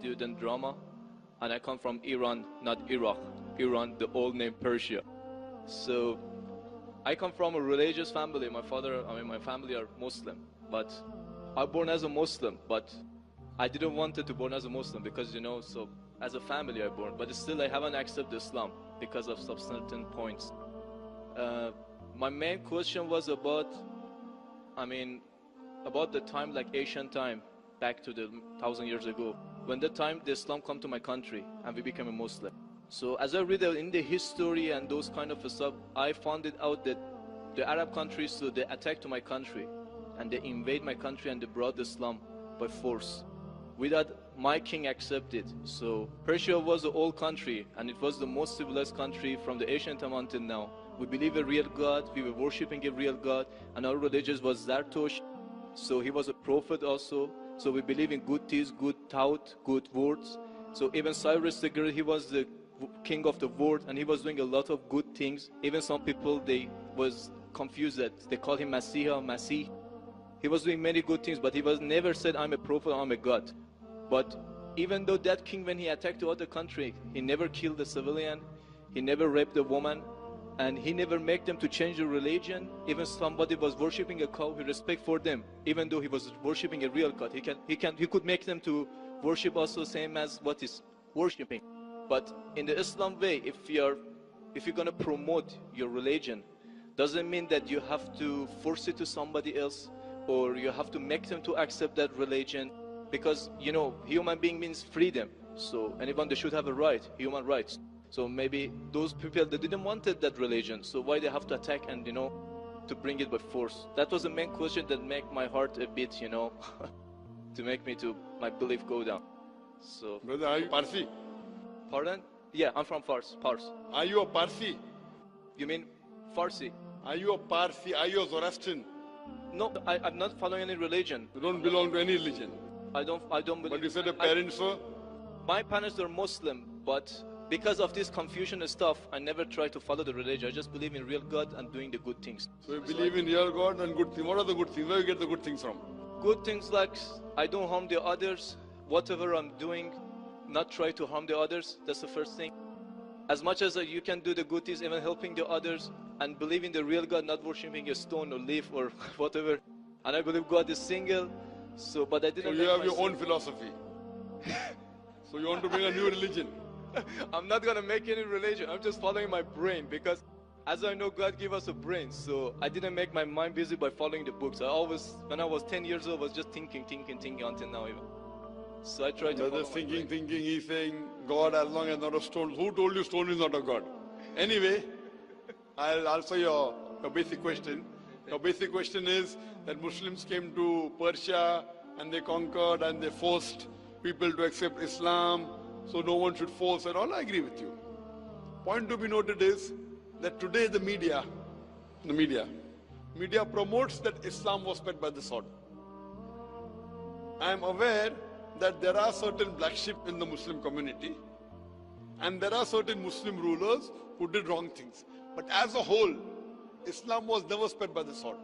student drama, and I come from Iran, not Iraq. Iran, the old name Persia. So I come from a religious family. My family are Muslim, but I was born as a Muslim, but I didn't want to born as a Muslim because, you know, so as a family I born, but still I haven't accepted Islam because of some certain points. My main question was about the time, like ancient time, back to the 1,000 years ago, when the time the Islam come to my country and we became a Muslim. So as I read in the history and those kind of stuff, I found it out that the Arab countries, so they attacked to my country and they invade my country and they brought Islam by force without my king accepted. So Persia was an old country and it was the most civilized country from the ancient time until now. We believe a real God, we were worshipping a real God, and our religion was Zartosh. So he was a prophet also. So we believe in good deeds, good thought, good words. So even Cyrus the Great, he was the king of the world and he was doing a lot of good things. Even some people, they was confused that they call him Messiah, Masih. He was doing many good things, but he was never said, I'm a prophet, I'm a God. But even though that king, when he attacked the other country, he never killed a civilian, he never raped a woman, and he never made them to change the religion. Even somebody was worshipping a cow, he respect for them, even though he was worshipping a real God. He could make them to worship also same as what is worshipping. But in the Islam way, if you're gonna promote your religion, doesn't mean that you have to force it to somebody else or you have to make them to accept that religion, because, you know, human being means freedom. So anyone, they should have a right, human rights. So maybe those people, they didn't want that religion, so why they have to attack and, you know, to bring it by force? That was the main question that make my heart a bit, you know, to make me to my belief go down. So. Brother, are you Parsi? Pardon? Yeah, I'm from Fars. Are you a Parsi? You mean Farsi? Are you a Parsi? Are you a Zoroastrian? No, I'm not following any religion. You don't belong to any religion. I don't believe. But you said your parents were? My parents are Muslim, but because of this confusion stuff, I never try to follow the religion. I just believe in real God and doing the good things. So you believe in real God and good things. What are the good things? Where you get the good things from? Good things like I don't harm the others. Whatever I'm doing, not try to harm the others. That's the first thing. As much as you can do the good things, even helping the others, and believe in the real God, not worshipping a stone or leaf or whatever. And I believe God is single. So, but I didn't. So you have your own philosophy. So you want to bring a new religion? I'm not gonna make any religion. I'm just following my brain, because as I know, God gave us a brain. So I didn't make my mind busy by following the books. I always, when I was 10 years old, was just thinking until now even. So I tried to follow thinking, he's saying God as long as not a stone. Who told you stone is not a God? Anyway, I'll answer your basic question. Your basic question is that Muslims came to Persia and they conquered and they forced people to accept Islam, so no one should force and all. I agree with you. Point to be noted is that today the media promotes that Islam was spread by the sword. I am aware that there are certain black sheep in the Muslim community and there are certain Muslim rulers who did wrong things. But as a whole, Islam was never spread by the sword.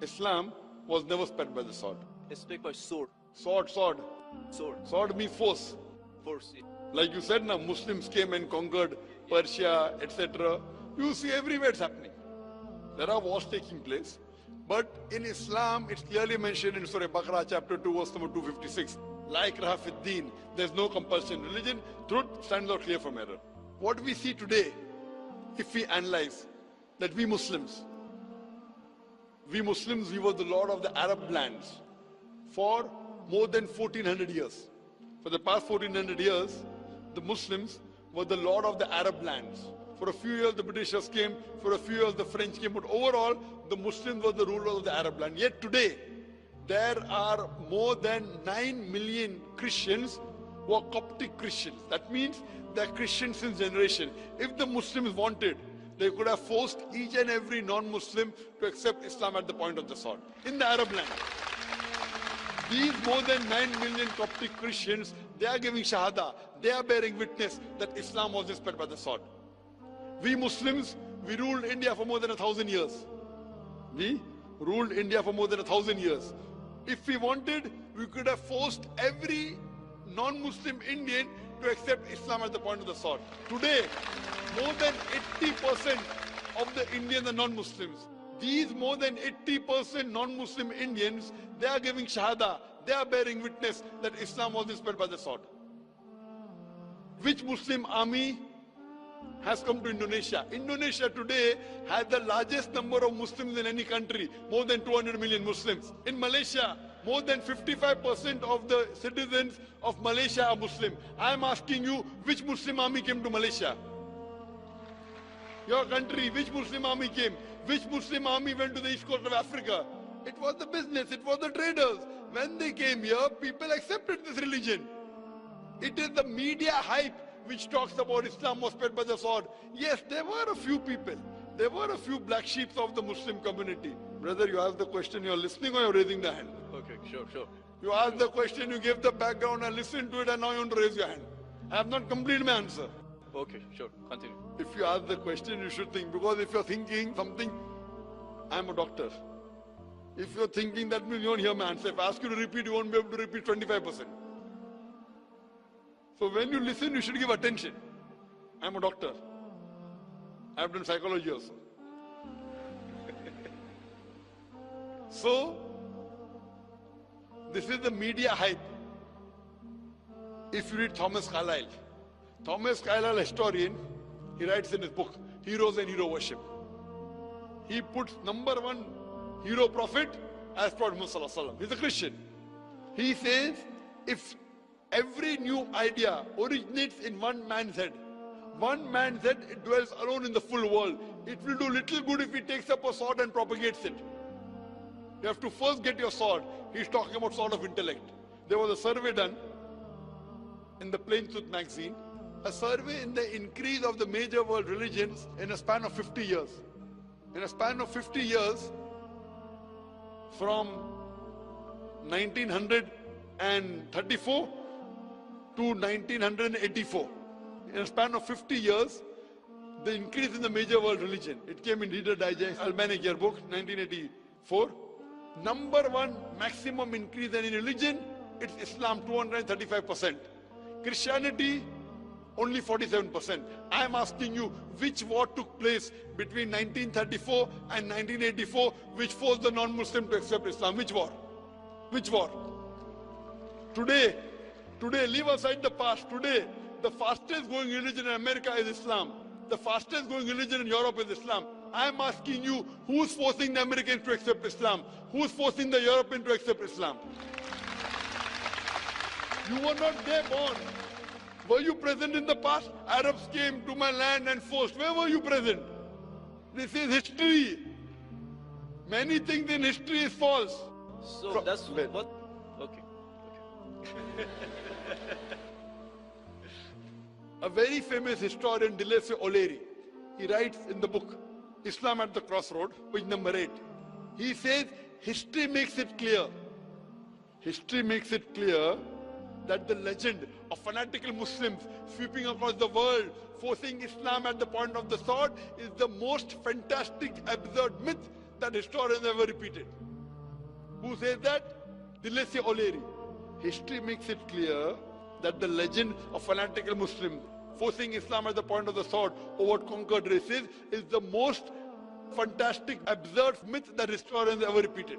Islam was never spread by the sword. It's spread by sword. Sword. Sword means force. Force, yeah. Like you said now, Muslims came and conquered Persia, etc. You see everywhere it's happening. There are wars taking place. But in Islam, it's clearly mentioned in Surah Baqarah chapter 2, verse number 256. Like Rafiddin, there's no compulsion in religion. Truth stands out clear from error. What we see today, if we analyze, that we Muslims, we were the lord of the Arab lands for more than 1400 years. For the past 1400 years, the Muslims were the lord of the Arab lands. For a few years the Britishers came, for a few years the French came, but overall the Muslims were the rulers of the Arab land. Yet today, there are more than 9 million Christians who are Coptic Christians. That means they are Christians since generation. If the Muslims wanted, they could have forced each and every non-Muslim to accept Islam at the point of the sword in the Arab land. These more than 9 million Coptic Christians, they are giving Shahada, they are bearing witness that Islam was spread by the sword. We Muslims, we ruled India for more than 1,000 years. We ruled India for more than 1,000 years. If we wanted, we could have forced every non-Muslim Indian to accept Islam at the point of the sword. Today, more than 80% of the Indians are non-Muslims. These more than 80% non-Muslim Indians, they are giving shahada, they are bearing witness that Islam was spread by the sword. Which Muslim army has come to Indonesia? Indonesia today has the largest number of Muslims in any country, more than 200 million Muslims. In Malaysia, more than 55% of the citizens of Malaysia are Muslim. I am asking you, which Muslim army came to Malaysia? Your country, which Muslim army came? Which Muslim army went to the east coast of Africa? It was the business, it was the traders. When they came here, people accepted this religion. It is the media hype which talks about Islam was spread by the sword. Yes, there were a few people. There were a few black sheep of the Muslim community. Brother, you asked the question, you're listening or you're raising the hand? Okay, sure. You asked the question, you gave the background, I listened to it, and now you want to raise your hand. I have not completed my answer. Okay, sure. Continue. If you ask the question, you should think. Because if you're thinking something, I'm a doctor. If you're thinking, that means you won't hear my answer. If I ask you to repeat, you won't be able to repeat 25%. So when you listen, you should give attention. I'm a doctor. I've done psychology also. So, this is the media hype. If you read Thomas Carlyle, historian, he writes in his book, Heroes and Hero Worship. He puts number one hero prophet as Prophet Muhammad. He's a Christian. He says, if every new idea originates in one man's head, it dwells alone in the full world. It will do little good if he takes up a sword and propagates it. You have to first get your sword. He's talking about sword of intellect. There was a survey done in the Plain Truth magazine, a survey in the increase of the major world religions in a span of 50 years. In a span of 50 years, from 1934 to 1984. In a span of 50 years, the increase in the major world religion. It came in Reader Digest, Almanac Yearbook, 1984. Number one maximum increase in religion, it's Islam, 235%. Christianity, only 47%. I am asking you, which war took place between 1934 and 1984, which forced the non-Muslim to accept Islam? Which war? Which war? Today, leave aside the past. Today, the fastest growing religion in America is Islam. The fastest growing religion in Europe is Islam. I am asking you, who's forcing the Americans to accept Islam? Who's forcing the Europeans to accept Islam? You were not there born. Were you present in the past? Arabs came to my land and forced. Where were you present? This is history. Many things in history is false. So that's what... Okay. A very famous historian, Dilese O'Leary, he writes in the book, Islam at the Crossroad, page number 8. He says, history makes it clear that the legend of fanatical Muslims sweeping across the world, forcing Islam at the point of the sword, is the most fantastic, absurd myth that historians ever repeated. Who says that? Dilese O'Leary. History makes it clear that the legend of fanatical Muslims forcing Islam at the point of the sword over conquered races is the most fantastic, absurd myth that historians ever repeated.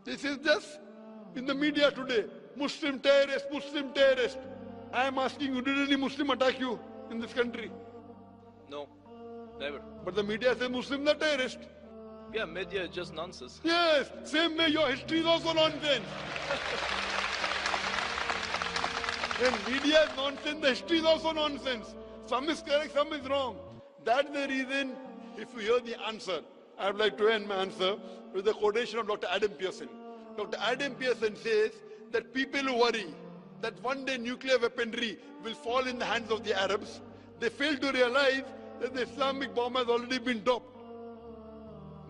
This is just in the media today. Muslim terrorist, Muslim terrorist. I am asking you, did any Muslim attack you in this country? No, never. But the media says Muslims are terrorists. Yeah, media is just nonsense. Yes, same way your history is also nonsense. When media is nonsense, the history is also nonsense. Some is correct, some is wrong. That's the reason, if you hear the answer, I would like to end my answer with the quotation of Dr. Adam Pearson. Dr. Adam Pearson says that people who worry that one day nuclear weaponry will fall in the hands of the Arabs, they fail to realize that the Islamic bomb has already been dropped.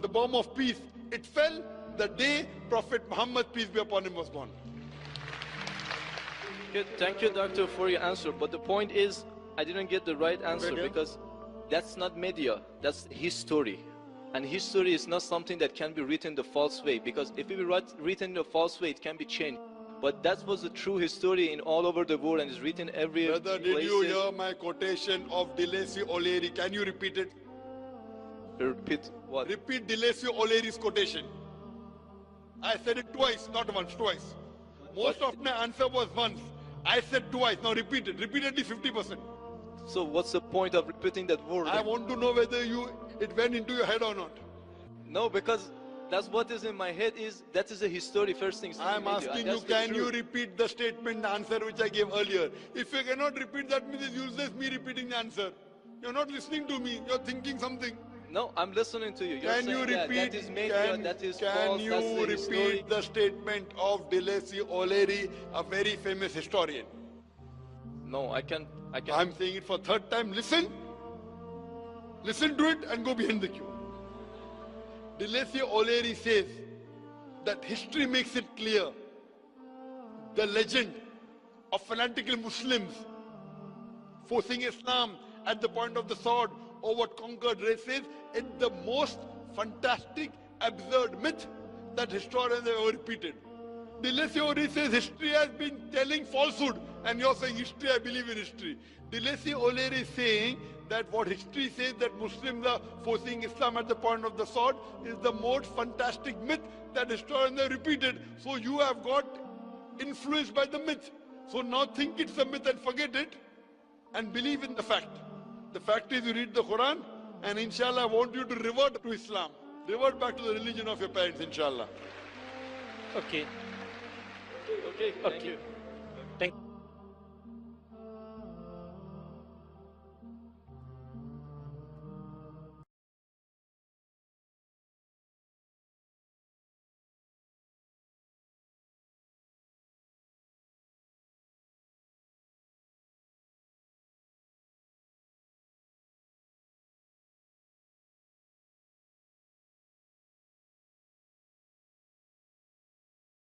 The bomb of peace, it fell the day Prophet Muhammad, peace be upon him, was born. Good. Thank you, doctor, for your answer. But the point is, I didn't get the right answer because that's not media, that's history. And history is not something that can be written the false way, because if it be written in a false way, it can be changed. But that was the true history in all over the world and is written every Brother, did you hear my quotation of Deleuze O'Leary? Can you repeat it? Repeat what? Repeat Deleuze O'Leary's quotation. I said it twice, not once, twice. Most of my answer was once. I said twice. Now repeat it. Repeatedly 50%. So what's the point of repeating that word? I want to know whether it went into your head or not. No, because that's what is in my head that is a history first thing. I'm asking you, can you repeat the statement, the answer which I gave earlier? If you cannot repeat, that means it's useless me repeating the answer. You're not listening to me. You're thinking something. No, I'm listening to you. You're Can saying you repeat? that is made, that is can false, you that's the history. repeat the statement of Deleuze O'Leary, a very famous historian? No, I can't. I'm saying it for third time. Listen to it and go behind the queue. Deleuze O'Leary says that history makes it clear the legend of fanatical Muslims forcing Islam at the point of the sword over conquered races is the most fantastic, absurd myth that historians have ever repeated. Deleuze O'Leary says history has been telling falsehood, and you're saying history, I believe in history. Deleuze O'Leary is saying that what history says that Muslims are forcing Islam at the point of the sword is the most fantastic myth that historians have repeated. So you have got influenced by the myth. So now think it's a myth and forget it and believe in the fact. The fact is you read the Quran and inshallah I want you to revert to Islam. Revert back to the religion of your parents, inshallah. Okay. Okay, thank you.